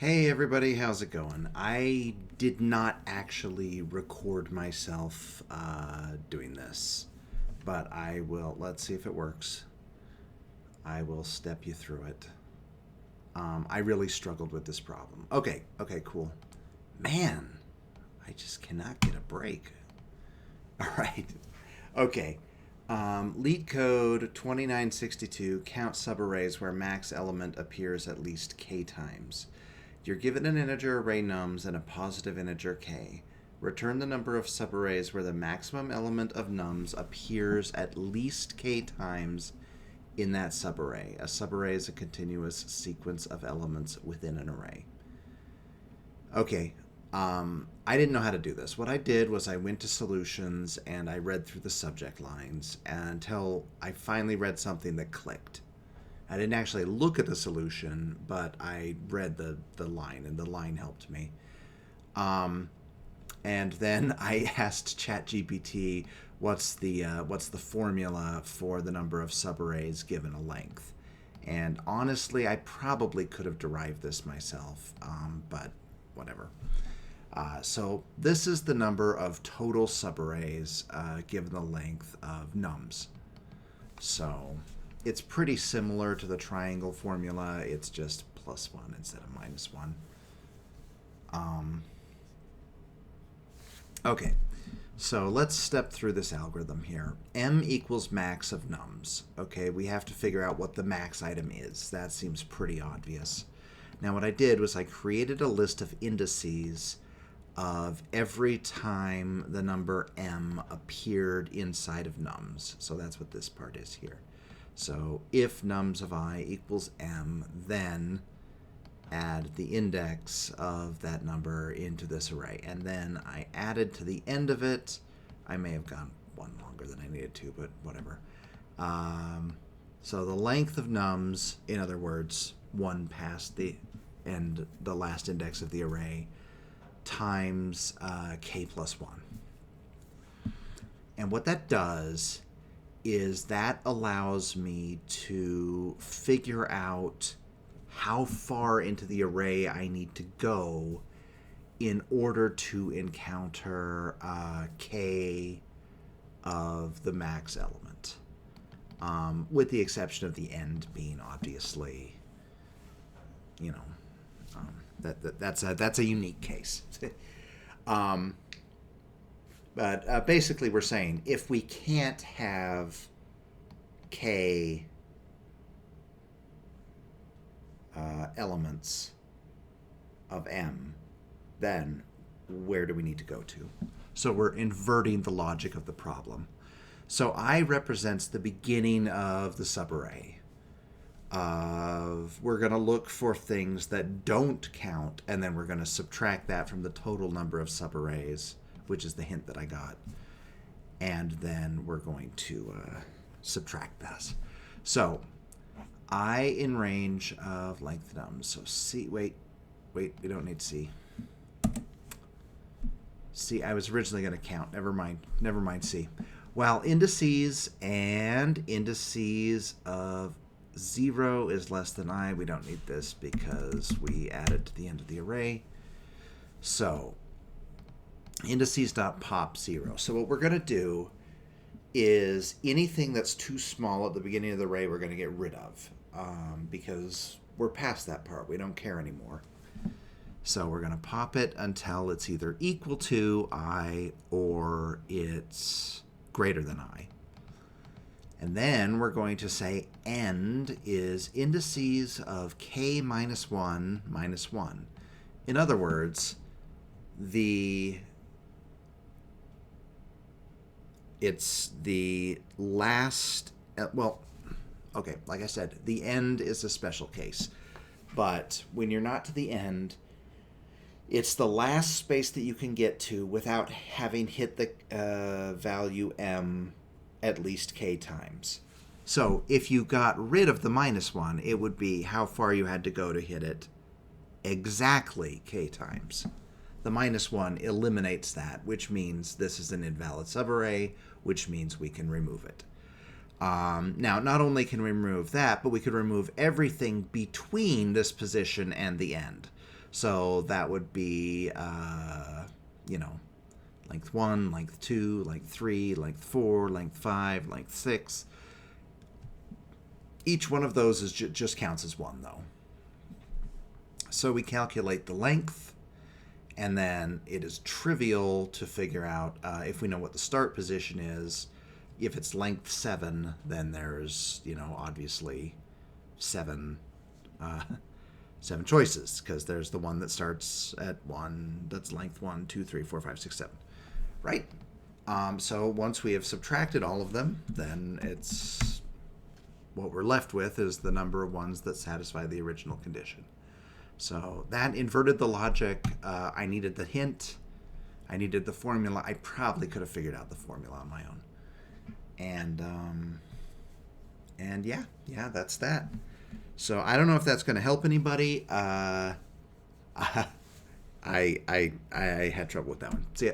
Hey everybody, how's it going? I did not actually record myself doing this, but I will. Let's see if it works. I will step you through it. I really struggled with this problem. Okay, cool. Man, I just cannot get a break. All right. Okay. Leetcode 2962 count subarrays where max element appears at least k times. You're given an integer array nums and a positive integer k. Return the number of subarrays where the maximum element of nums appears at least k times in that subarray. A subarray is a continuous sequence of elements within an array. Okay, I didn't know how to do this. What I did was I went to solutions and I read through the subject lines until I finally read something that clicked. I didn't actually look at the solution, but I read the line, and the line helped me. And then I asked ChatGPT, what's the formula for the number of subarrays given a length? And honestly, I probably could have derived this myself, but whatever. So this is the number of total subarrays given the length of nums. So it's pretty similar to the triangle formula. It's just +1 instead of -1. Okay, so let's step through this algorithm here. M equals max of nums. Okay, we have to figure out what the max item is. That seems pretty obvious. Now what I did was I created a list of indices of every time the number m appeared inside of nums. So that's what this part is here. So if nums of I equals m, then add the index of that number into this array. And then I added to the end of it. I may have gone one longer than I needed to, but whatever. So the length of nums, in other words, 1 past the end, the last index of the array, times k plus 1. And what that does is that allows me to figure out how far into the array I need to go in order to encounter k of the max element, with the exception of the end being obviously, that's a unique case. But basically we're saying if we can't have k elements of m, then where do we need to go to? So we're inverting the logic of the problem. So I represents the beginning of the subarray. We're going to look for things that don't count, and then we're going to subtract that from the total number of subarrays, which is the hint that I got. And then we're going to subtract this. So I in range of length nums. So C, wait, we don't need C. C, I was originally going to count. Never mind C. Well, indices and indices of 0 is less than I. We don't need this because we added to the end of the array. So indices.pop 0. So what we're going to do is anything that's too small at the beginning of the array we're going to get rid of, because we're past that part. We don't care anymore. So we're going to pop it until it's either equal to I or it's greater than I. And then we're going to say end is indices of k minus 1 minus 1. In other words, it's the last, okay, like I said, the end is a special case. But when you're not to the end, it's the last space that you can get to without having hit the value m at least k times. So if you got rid of the -1, it would be how far you had to go to hit it exactly k times. The -1 eliminates that, which means this is an invalid subarray, which means we can remove it. Now, not only can we remove that, but we could remove everything between this position and the end. So that would be, length 1, length 2, length 3, length 4, length 5, length 6. Each one of those is just counts as one, though. So we calculate the length, and then it is trivial to figure out if we know what the start position is. If it's length 7, then there's, obviously 7 choices, because there's the one that starts at 1, that's length 1, 2, 3, 4, 5, 6, 7. Right? So once we have subtracted all of them, then it's what we're left with is the number of ones that satisfy the original condition. So that inverted the logic. I needed the hint. I needed the formula. I probably could have figured out the formula on my own. And yeah, that's that. So I don't know if that's going to help anybody. I had trouble with that one. See ya.